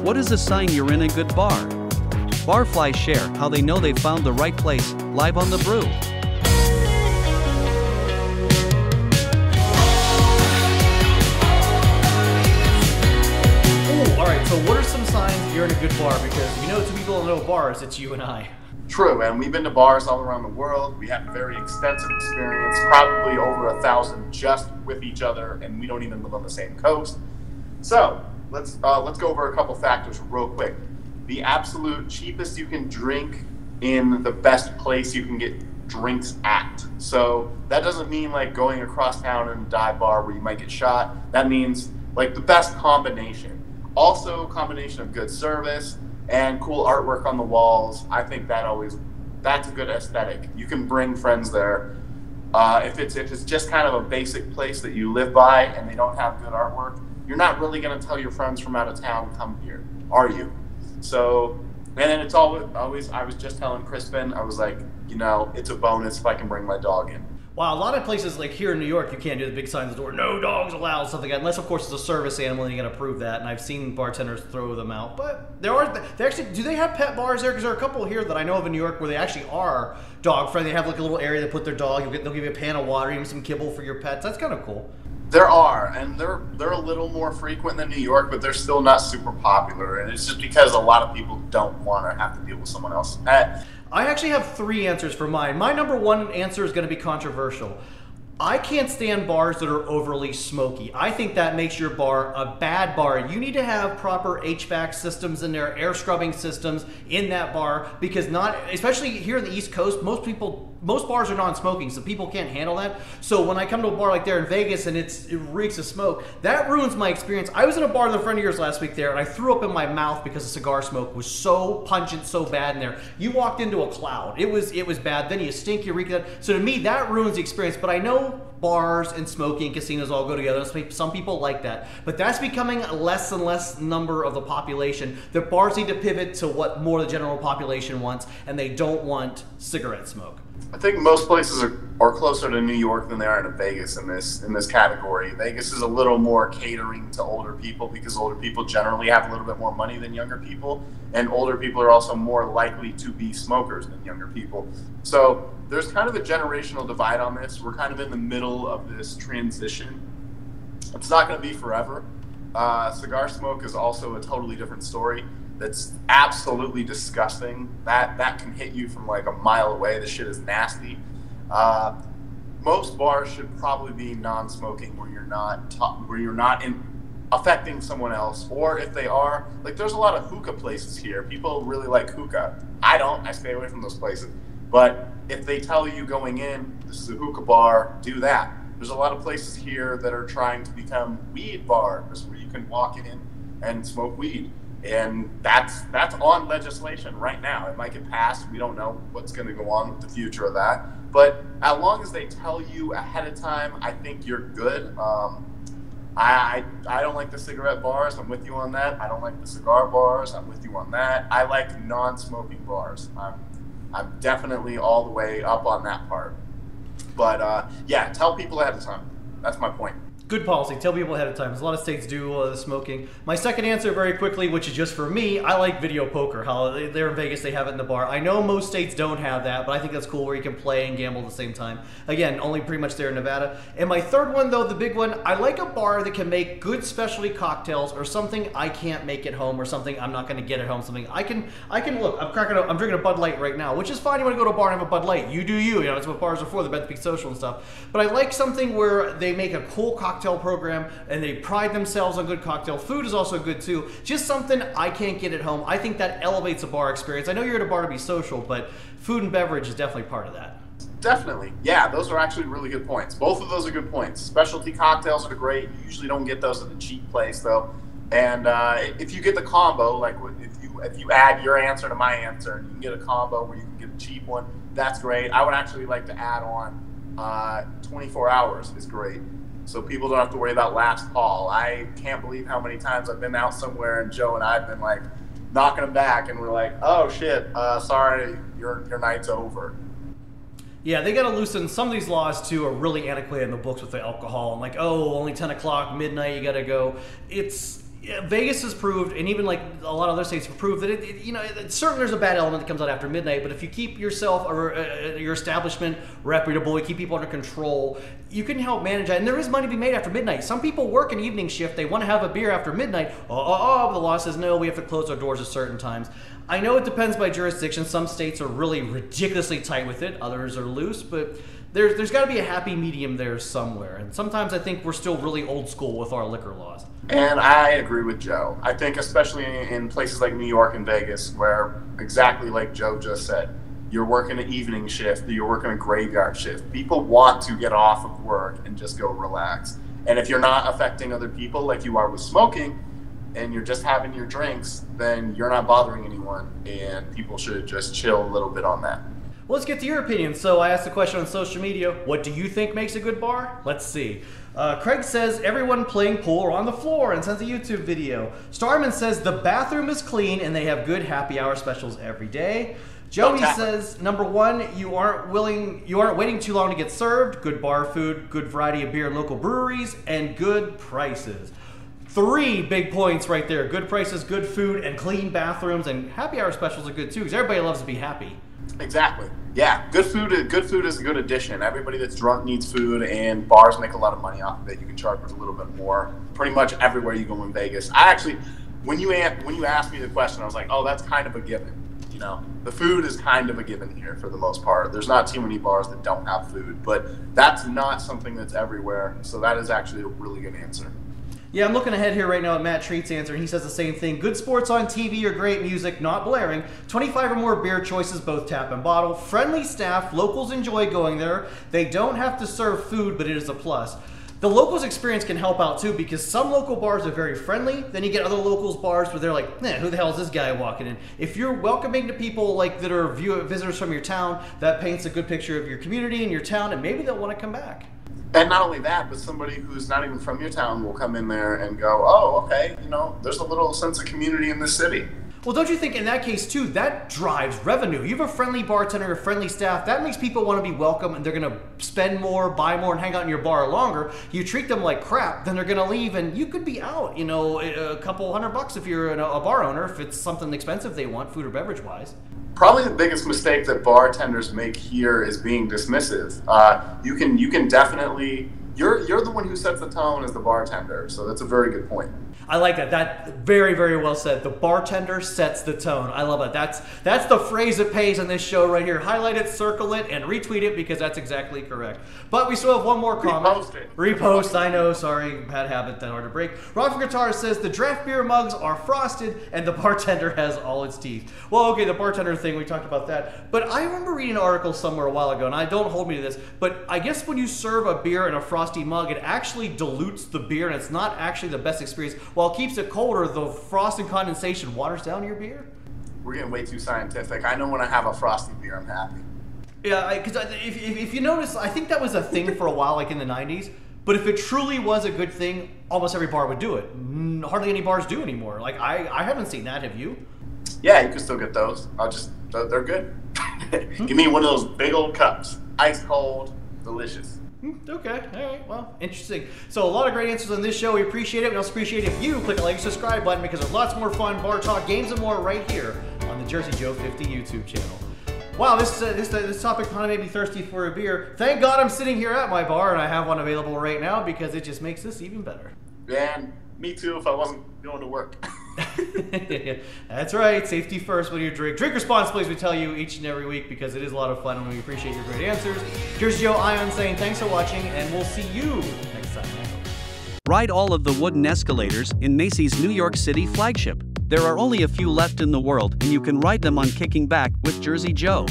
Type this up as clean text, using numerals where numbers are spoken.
What is a sign you're in a good bar? Barflies share how they know they've found the right place, live on the Brew. Ooh, all right, so what are some signs you're in a good bar? Because we know two people that know bars, it's you and I. True, and we've been to bars all around the world. We have very extensive experience, probably over 1,000 just with each other, and we don't even live on the same coast. So let's go over a couple factors real quick. The absolute cheapest you can drink in the best place you can get drinks at. So that doesn't mean like going across town in a dive bar where you might get shot. That means like the best combination. Also, combination of good service and cool artwork on the walls. I think that's a good aesthetic. You can bring friends there. If it's just kind of a basic place that you live by and they don't have good artwork, you're not really going to tell your friends from out of town to come here, are you? So, and then it's always, I was just telling Crispin, I was like, you know, it's a bonus if I can bring my dog in. Wow, a lot of places like here in New York, you can't do the big signs at the door, no dogs allowed, stuff like that, unless of course it's a service animal and you gotta prove that, and I've seen bartenders throw them out. But do they have pet bars there? Because there are a couple here that I know of in New York where they actually are dog friendly. They have like a little area to put their dog, they'll give you a pan of water, even some kibble for your pets. That's kind of cool. There are, and they're a little more frequent than New York, but they're still not super popular, and it's just because a lot of people don't want to have to deal with someone else's pet. I actually have three answers for mine. My number one answer is going to be controversial. I can't stand bars that are overly smoky. I think that makes your bar a bad bar. You need to have proper HVAC systems in there, air scrubbing systems in that bar, because especially here in the East Coast, most bars are non-smoking, so people can't handle that. So when I come to a bar like there in Vegas and it reeks of smoke, that ruins my experience. I was in a bar with a friend of yours last week there, and I threw up in my mouth because the cigar smoke was so pungent, so bad in there. You walked into a cloud. It was bad. Then you stink, you reek of that. So to me, that ruins the experience. But I know bars and smoking and casinos all go together. Some people like that. But that's becoming a less and less number of the population. The bars need to pivot to what more the general population wants, and they don't want cigarette smoke. I think most places are closer to New York than they are to Vegas in this category. Vegas is a little more catering to older people because older people generally have a little bit more money than younger people, and older people are also more likely to be smokers than younger people. So there's kind of a generational divide on this. We're kind of in the middle of this transition. It's not going to be forever. Cigar smoke is also a totally different story. That's absolutely disgusting. That can hit you from like a mile away. This shit is nasty. Most bars should probably be non-smoking where you're not affecting someone else, or if they are, like there's a lot of hookah places here. People really like hookah. I don't. I stay away from those places. But if they tell you going in, this is a hookah bar, do that. There's a lot of places here that are trying to become weed bars where you can walk in and smoke weed. And that's on legislation right now. It might get passed. We don't know what's going to go on with the future of that. But as long as they tell you ahead of time, I think you're good. I don't like the cigarette bars. I'm with you on that. I don't like the cigar bars. I'm with you on that. I like non-smoking bars. I'm definitely all the way up on that part. But yeah, tell people ahead of time. That's my point. Good policy. Tell people ahead of time. A lot of states do the smoking. My second answer, very quickly, which is just for me, I like video poker. How there in Vegas, they have it in the bar. I know most states don't have that, but I think that's cool where you can play and gamble at the same time. Again, only pretty much there in Nevada. And my third one, though, the big one, I like a bar that can make good specialty cocktails or something I can't make at home or something I'm not going to get at home. Something I can look. I'm drinking a Bud Light right now, which is fine. You want to go to a bar and have a Bud Light. You do you. You know, that's what bars are for. They're meant to be social and stuff. But I like something where they make a cool cocktail program and they pride themselves on good cocktail. Food is also good too. Just something I can't get at home. I think that elevates a bar experience. I know you're at a bar to be social, but food and beverage is definitely part of that. Definitely. Yeah, those are actually really good points. Both of those are good points. Specialty cocktails are great. You usually don't get those at a cheap place though. And if you get the combo, like if you add your answer to my answer and you can get a combo where you can get a cheap one, that's great. I would actually like to add on 24 hours is great. So people don't have to worry about last call. I can't believe how many times I've been out somewhere and Joe and I have been like knocking them back and we're like, oh shit, sorry, your night's over. Yeah, they got to loosen some of these laws too. Are really antiquated in the books with the alcohol and like, oh, only 10 o'clock, midnight, you got to go. Vegas has proved, and even like a lot of other states have proved that certainly there's a bad element that comes out after midnight. But if you keep yourself or your establishment reputable, you keep people under control, you can help manage that. And there is money to be made after midnight. Some people work an evening shift; they want to have a beer after midnight. The law says no, we have to close our doors at certain times. I know it depends by jurisdiction. Some states are really ridiculously tight with it; others are loose, but there's got to be a happy medium there somewhere. And sometimes I think we're still really old school with our liquor laws. And I agree with Joe. I think especially in places like New York and Vegas, where exactly like Joe just said, you're working an evening shift, you're working a graveyard shift. People want to get off of work and just go relax. And if you're not affecting other people like you are with smoking, and you're just having your drinks, then you're not bothering anyone, and people should just chill a little bit on that. Well, let's get to your opinion. So I asked the question on social media, what do you think makes a good bar? Let's see. Craig says everyone playing pool or on the floor and sends a YouTube video. Starman says the bathroom is clean and they have good happy hour specials every day. Joey says, number one, you aren't waiting too long to get served. Good bar food, good variety of beer and local breweries, and good prices. 3 big points right there. Good prices, good food, and clean bathrooms, and happy hour specials are good too, because everybody loves to be happy. Exactly. Yeah, good food is a good addition. Everybody that's drunk needs food, and bars make a lot of money off of it. You can charge a little bit more pretty much everywhere you go in Vegas. I actually, when you asked me the question, I was like, oh, that's kind of a given. You know, the food is kind of a given here for the most part. There's not too many bars that don't have food, but that's not something that's everywhere. So that is actually a really good answer. Yeah, I'm looking ahead here right now at Matt Treat's answer, and he says the same thing. Good sports on TV or great music, not blaring. 25 or more beer choices, both tap and bottle. Friendly staff, locals enjoy going there. They don't have to serve food, but it is a plus. The locals experience can help out too, because some local bars are very friendly. Then you get other locals bars where they're like, who the hell is this guy walking in? If you're welcoming to people like that are visitors from your town, that paints a good picture of your community and your town, and maybe they'll want to come back. And not only that, but somebody who's not even from your town will come in there and go, oh, okay, there's a little sense of community in this city. Well, don't you think in that case, too, that drives revenue? You have a friendly bartender, a friendly staff. That makes people want to be welcome, and they're going to spend more, buy more, and hang out in your bar longer. You treat them like crap, then they're going to leave, and you could be out, a couple $100 if you're a bar owner, if it's something expensive they want, food or beverage-wise. Probably the biggest mistake that bartenders make here is being dismissive. You can definitely, you're the one who sets the tone as the bartender, so that's a very good point. I like that. That very, very well said. The bartender sets the tone. I love it. That's the phrase that pays on this show right here. Highlight it, circle it, and retweet it, because that's exactly correct. But we still have one more comment. Repost it. Repost, I know. Sorry, bad habit, that hard to break. Rock for Guitar says the draft beer mugs are frosted and the bartender has all its teeth. Well, okay, the bartender thing, we talked about that. But I remember reading an article somewhere a while ago, and I don't hold me to this, but I guess when you serve a beer in a frosty mug, it actually dilutes the beer, and it's not actually the best experience. While it keeps it colder, the frost and condensation waters down your beer. We're getting way too scientific. I know when I have a frosty beer, I'm happy. Yeah, because if you notice, I think that was a thing for a while, like in the 90s. But if it truly was a good thing, almost every bar would do it. Hardly any bars do anymore. Like, I haven't seen that. Have you? Yeah, you can still get those. They're good. Give me one of those big old cups. Ice cold, delicious. Okay, all right, well, interesting. So a lot of great answers on this show. We appreciate it. We also appreciate if you click the like and subscribe button, because there's lots more fun bar talk, games, and more right here on the Jersey Joe 50 YouTube channel. Wow, this topic kind of made me thirsty for a beer. Thank God I'm sitting here at my bar, and I have one available right now, because it just makes this even better. And me too, if I wasn't going to work. That's right. Safety first when you drink. Drink responsibly, as we tell you each and every week, because it is a lot of fun, and we appreciate your great answers. Jersey Joe Ion saying thanks for watching, and we'll see you next time. Ride all of the wooden escalators in Macy's New York City flagship. There are only a few left in the world, and you can ride them on Kicking Back with Jersey Joe.